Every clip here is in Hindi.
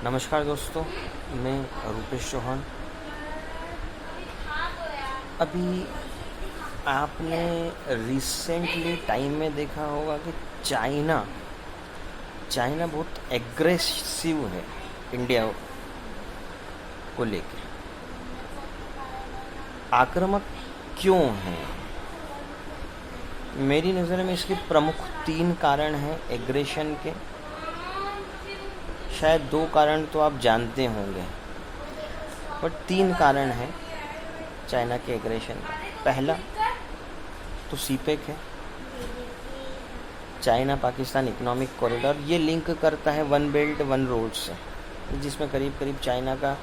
नमस्कार दोस्तों, मैं रूपेश चौहान। अभी आपने रिसेंटली टाइम में देखा होगा कि चाइना चाइना बहुत एग्रेसिव है इंडिया को लेके। आक्रामक क्यों है? मेरी नज़र में इसके प्रमुख 3 कारण हैं एग्रेशन के। शायद 2 कारण तो आप जानते होंगे, बट 3 कारण हैं चाइना के एग्रेशन का। पहला तो सीपेक है, चाइना पाकिस्तान इकोनॉमिक कॉरिडोर। ये लिंक करता है वन बेल्ट वन रोड से, जिसमें करीब करीब चाइना का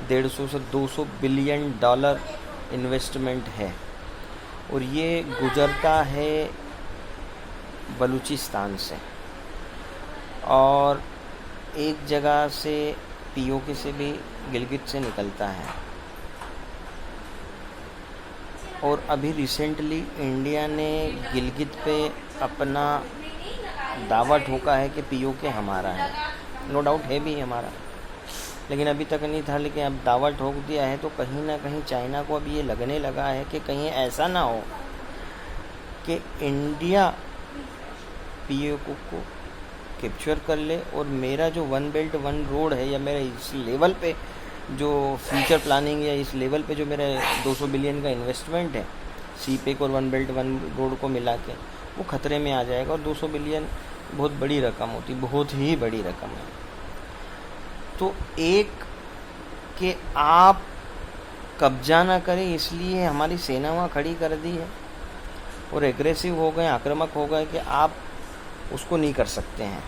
150 से 200 बिलियन डॉलर इन्वेस्टमेंट है, और ये गुजरता है बलूचिस्तान से, और एक जगह से पीओके से भी, गिलगित से निकलता है। और अभी रिसेंटली इंडिया ने गिलगित पे अपना दावा ठोका है कि पीओके हमारा है। नो डाउट है भी हमारा, लेकिन अभी तक नहीं था। लेकिन अब दावा ठोक दिया है, तो कहीं ना कहीं चाइना को अब ये लगने लगा है कि कहीं ऐसा ना हो कि इंडिया पीओके को कैप्चर कर ले, और मेरा जो वन बेल्ट वन रोड है, या मेरा इस लेवल पे जो फ्यूचर प्लानिंग, या इस लेवल पे जो मेरा 200 बिलियन का इन्वेस्टमेंट है सीपेक और वन बेल्ट वन रोड को मिला के, वो खतरे में आ जाएगा। और 200 बिलियन बहुत बड़ी रकम होती, बहुत ही बड़ी रकम है। तो एक कि आप कब्जा ना करें, इसलिए हमारी सेना वहाँ खड़ी कर दी है, और एग्रेसिव हो गए, आक्रामक हो गए कि आप उसको नहीं कर सकते हैं,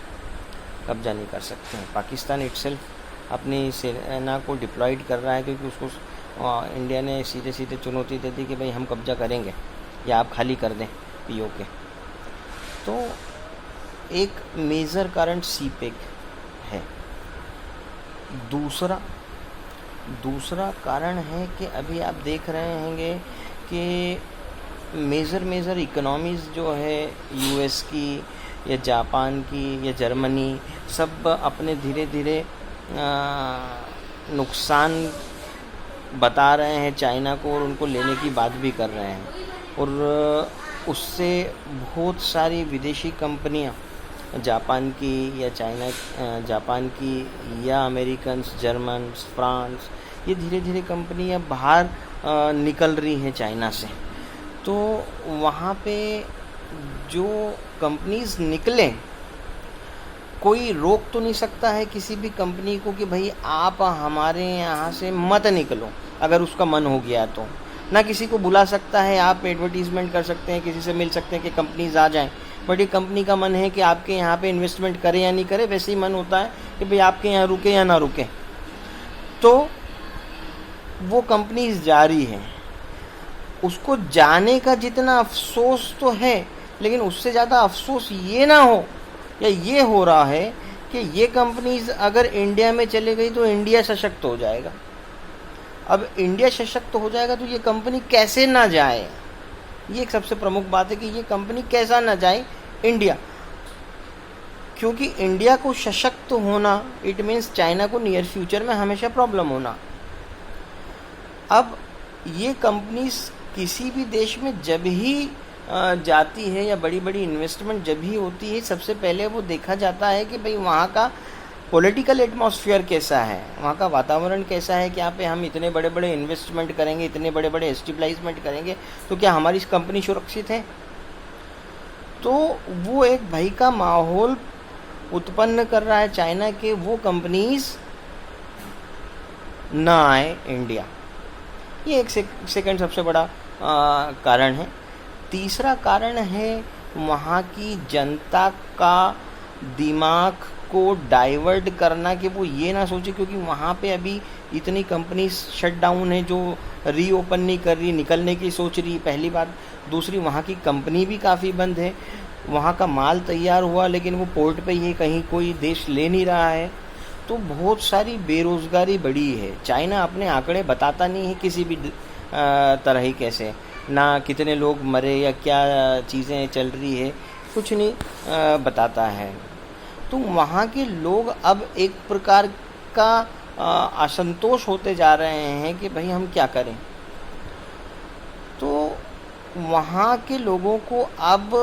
कब्जा नहीं कर सकते हैं। पाकिस्तान इटसेल्फ अपनी सेना को डिप्लॉयड कर रहा है, क्योंकि उसको इंडिया ने सीधे सीधे चुनौती दे दी कि भाई हम कब्जा करेंगे या आप खाली कर दें पीओके। तो एक मेजर कारण सीपेक है। दूसरा कारण है कि अभी आप देख रहे होंगे कि मेजर इकोनॉमीज़ जो है यूएस की या जापान की या जर्मनी, सब अपने धीरे धीरे नुकसान बता रहे हैं चाइना को, और उनको लेने की बात भी कर रहे हैं। और उससे बहुत सारी विदेशी कंपनियां, जापान की या जापान की या अमेरिकन, जर्मन, फ्रांस, ये धीरे धीरे कंपनियां बाहर निकल रही हैं चाइना से। तो वहाँ पे जो कंपनीज निकलें, कोई रोक तो नहीं सकता है किसी भी कंपनी को कि भाई आप हमारे यहाँ से मत निकलो, अगर उसका मन हो गया तो। ना किसी को बुला सकता है, आप एडवर्टीजमेंट कर सकते हैं, किसी से मिल सकते हैं कि कंपनीज आ जाएं, बट ये कंपनी का मन है कि आपके यहाँ पे इन्वेस्टमेंट करे या नहीं करे। वैसे ही मन होता है कि भाई आपके यहाँ रुके या ना रुके। तो वो कंपनीज जा रही है, उसको जाने का जितना अफसोस तो है, लेकिन उससे ज़्यादा अफसोस ये ना हो, या ये हो रहा है कि ये कंपनीज अगर इंडिया में चले गई तो इंडिया सशक्त हो जाएगा। अब इंडिया सशक्त हो जाएगा तो ये कंपनी कैसे ना जाए, ये एक सबसे प्रमुख बात है कि ये कंपनी कैसा ना जाए इंडिया। क्योंकि इंडिया को सशक्त होना, इट मीन्स चाइना को नियर फ्यूचर में हमेशा प्रॉब्लम होना। अब ये कंपनीज किसी भी देश में जब ही जाती है, या बड़ी बड़ी इन्वेस्टमेंट जब ही होती है, सबसे पहले वो देखा जाता है कि भाई वहाँ का पॉलिटिकल एटमॉस्फेयर कैसा है, वहाँ का वातावरण कैसा है, कि यहाँ पे हम इतने बड़े बड़े इन्वेस्टमेंट करेंगे, इतने बड़े बड़े एस्टेब्लिशमेंट करेंगे, तो क्या हमारी कंपनी सुरक्षित है। तो वो एक भय का माहौल उत्पन्न कर रहा है चाइना के वो कंपनीज ना आए इंडिया। ये एक सेकंड सबसे बड़ा कारण है। तीसरा कारण है वहाँ की जनता का दिमाग को डाइवर्ट करना, कि वो ये ना सोचे, क्योंकि वहाँ पे अभी इतनी कंपनी शट डाउन है जो रीओपन नहीं कर रही, निकलने की सोच रही, पहली बात। दूसरी, वहाँ की कंपनी भी काफ़ी बंद है, वहाँ का माल तैयार हुआ लेकिन वो पोर्ट पे ही, कहीं कोई देश ले नहीं रहा है। तो बहुत सारी बेरोज़गारी बढ़ी है। चाइना अपने आंकड़े बताता नहीं है किसी भी तरह ही, कैसे ना कितने लोग मरे या क्या चीज़ें चल रही है, कुछ नहीं बताता है। तो वहाँ के लोग अब एक प्रकार का असंतोष होते जा रहे हैं कि भाई हम क्या करें। तो वहाँ के लोगों को अब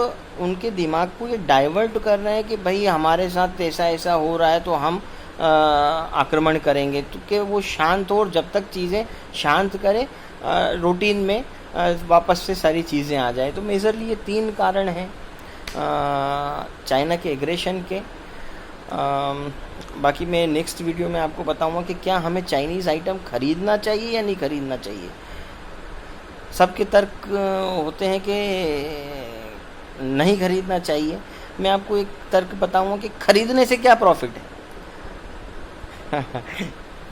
उनके दिमाग को ये डाइवर्ट कर रहे हैं कि भाई हमारे साथ ऐसा ऐसा हो रहा है तो हम आक्रमण करेंगे, तो कि वो शांत हो, और जब तक चीज़ें शांत करे रूटीन में वापस से सारी चीज़ें आ जाए। तो मेजरली ये 3 कारण हैं चाइना के एग्रेशन के। बाकी मैं नेक्स्ट वीडियो में आपको बताऊंगा कि क्या हमें चाइनीज़ आइटम ख़रीदना चाहिए या नहीं ख़रीदना चाहिए। सबके तर्क होते हैं कि नहीं ख़रीदना चाहिए। मैं आपको एक तर्क बताऊंगा कि ख़रीदने से क्या प्रॉफिट है।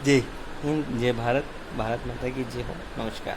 जय हिंद, जय भारत, भारत माता की जय हो। नमस्कार।